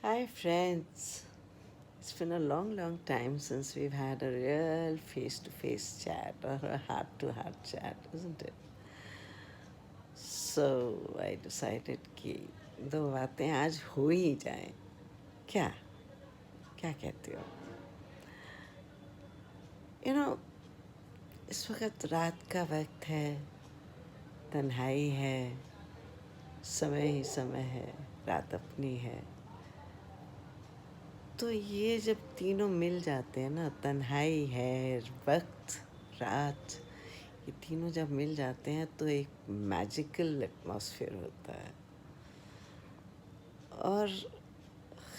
Hi, friends. It's been a long, long time since we've had a real face to face chat or a heart to heart chat, isn't it? So, I decided कि दो बातें आज हो ही जाएं. क्या क्या कहते हो? You know, इस वक्त रात का वक्त है, तन्हाई है, समय ही समय है, रात अपनी है. तो ये जब तीनों मिल जाते हैं ना, तन्हाई है, वक्त, रात, ये तीनों जब मिल जाते हैं तो एक मैजिकल एटमॉस्फेयर होता है. और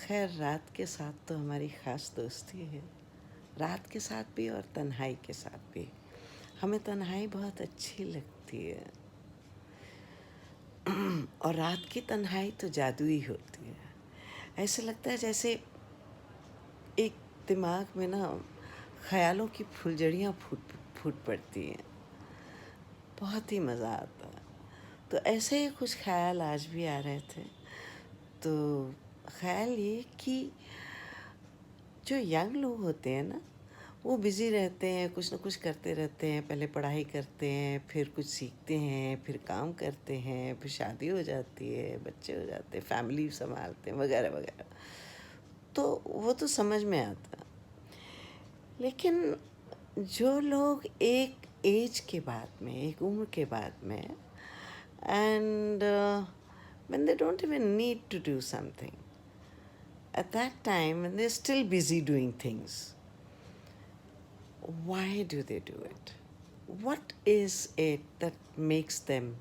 खैर रात के साथ तो हमारी ख़ास दोस्ती है. रात के साथ भी और तन्हाई के साथ भी. हमें तन्हाई बहुत अच्छी लगती है. और रात की तन्हाई तो जादुई होती है. ऐसे लगता है जैसे एक दिमाग में ना ख़यालों की फुलझड़ियाँ फूट फूट पड़ती हैं. बहुत ही मज़ा आता है. तो ऐसे ही कुछ ख़याल आज भी आ रहे थे. तो ख़याल ये कि जो यंग लोग होते हैं ना, वो बिज़ी रहते हैं, कुछ ना कुछ करते रहते हैं. पहले पढ़ाई करते हैं, फिर कुछ सीखते हैं, फिर काम करते हैं, फिर शादी हो जाती है, बच्चे हो जाते हैं, फैमिली संभालते हैं, वगैरह वगैरह. तो वो तो समझ में आता है. लेकिन जो लोग एक एज के बाद में, एक उम्र के बाद में, and when they don't even need to do something, at that time when they're still busy doing things, why do they do it? What is it that makes them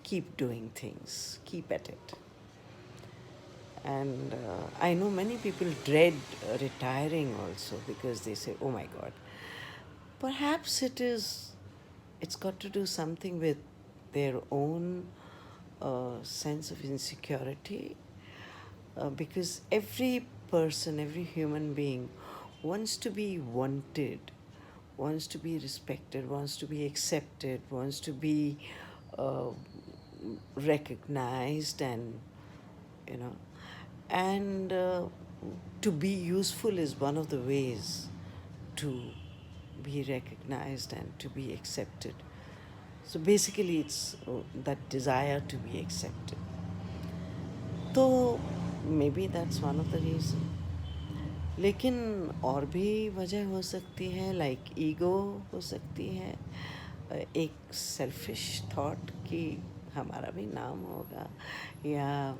keep doing things, keep at it? And I know many people dread retiring also because they say, oh my God, perhaps it's got to do something with their own sense of insecurity, because every person, every human being wants to be wanted, wants to be respected, wants to be accepted, wants to be uh, recognized, and you know, and to be useful is one of the ways to be recognized and to be accepted. So basically, it's that desire to be accepted. तो may be that's one of the reason. लेकिन और भी वजह हो सकती है, like ego हो सकती है, एक सेल्फिश थॉट कि हमारा भी नाम होगा, या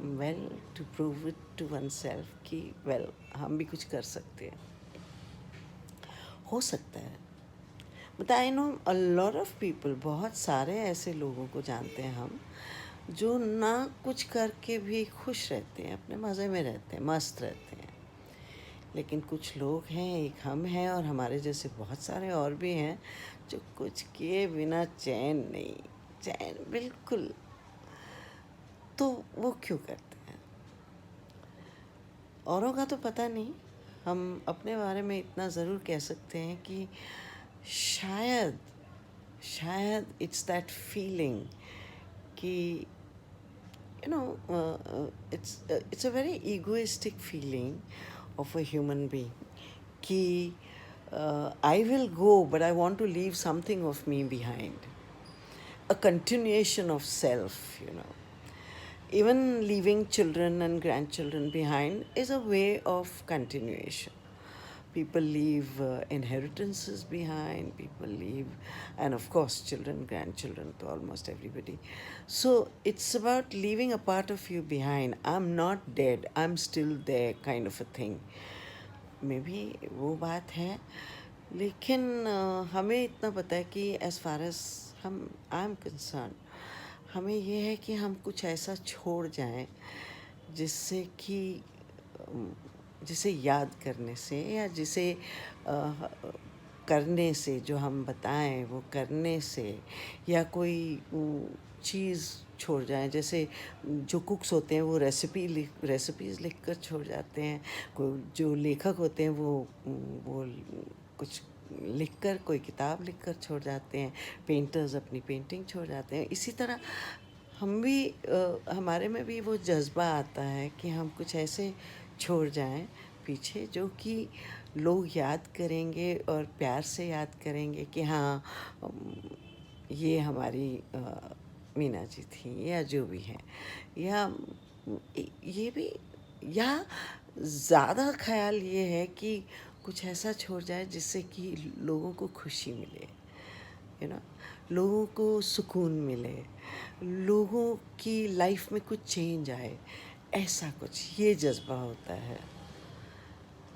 well to prove it to oneself कि वेल हम भी कुछ कर सकते हैं. हो सकता है. But I know a lot of people, बहुत सारे ऐसे लोगों को जानते हैं हम, जो ना कुछ करके भी खुश रहते हैं, अपने मज़े में रहते हैं, मस्त रहते हैं. लेकिन कुछ लोग हैं, एक हम हैं और हमारे जैसे बहुत सारे और भी हैं, जो कुछ किए बिना चैन नहीं, चैन बिल्कुल. तो वो क्यों करते हैं? औरों का तो पता नहीं. हम अपने बारे में इतना ज़रूर कह सकते हैं कि शायद शायद इट्स दैट फीलिंग कि you know, it's a very egoistic feeling of a human being. Ki, I will go, but I want to leave something of me behind. A continuation of self, you know. Even leaving children and grandchildren behind is a way of continuation. People leave inheritances behind, people leave, and of course, children, grandchildren, to almost everybody. So it's about leaving a part of you behind. I'm not dead, I'm still there, kind of a thing. Maybe वो बात है. लेकिन हमें इतना पता है कि as far as हम आई एम कंसर्न, हमें ये है कि हम कुछ ऐसा छोड़ जाएं जिससे कि जिसे याद करने से, या जिसे करने से, जो हम बताएं वो करने से, या कोई चीज़ छोड़ जाएं. जैसे जो कुक्स होते हैं वो रेसिपीज़ लिख कर छोड़ जाते हैं. कोई जो लेखक होते हैं वो कुछ लिख कर, कोई किताब लिख कर छोड़ जाते हैं. पेंटर्स अपनी पेंटिंग छोड़ जाते हैं. इसी तरह हम भी हमारे में भी वो जज़्बा आता है कि हम कुछ ऐसे छोड़ जाएं पीछे जो कि लोग याद करेंगे और प्यार से याद करेंगे कि हाँ, ये हमारी मीना जी थी या जो भी हैं, या ये भी, या ज़्यादा ख़्याल ये है कि कुछ ऐसा छोड़ जाए जिससे कि लोगों को खुशी मिले, लोगों को सुकून मिले, लोगों की लाइफ में कुछ चेंज आए, ऐसा कुछ ये जज्बा होता है।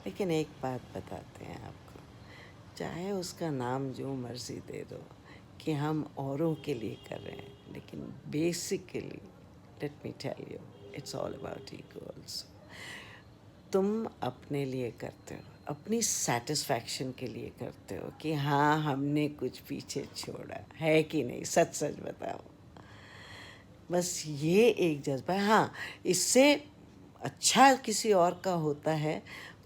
लेकिन एक बात बताते हैं आपको, चाहे उसका नाम जो मर्जी दे दो कि हम औरों के लिए कर रहे हैं, लेकिन basically let me tell you, it's all about ego also. तुम अपने लिए करते हो, अपनी सेटिस्फैक्शन के लिए करते हो कि हाँ, हमने कुछ पीछे छोड़ा है कि नहीं, सच सच बताओ। बस ये एक जज्बा है। हाँ, इससे अच्छा किसी और का होता है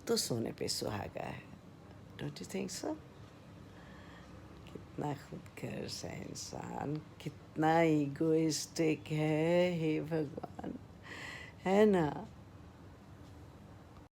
तो सोने पे सुहागा है। Don't you think so? कितना खुदगर्ज है इंसान, कितना ईगोइस्टिक है, हे भगवान, है ना?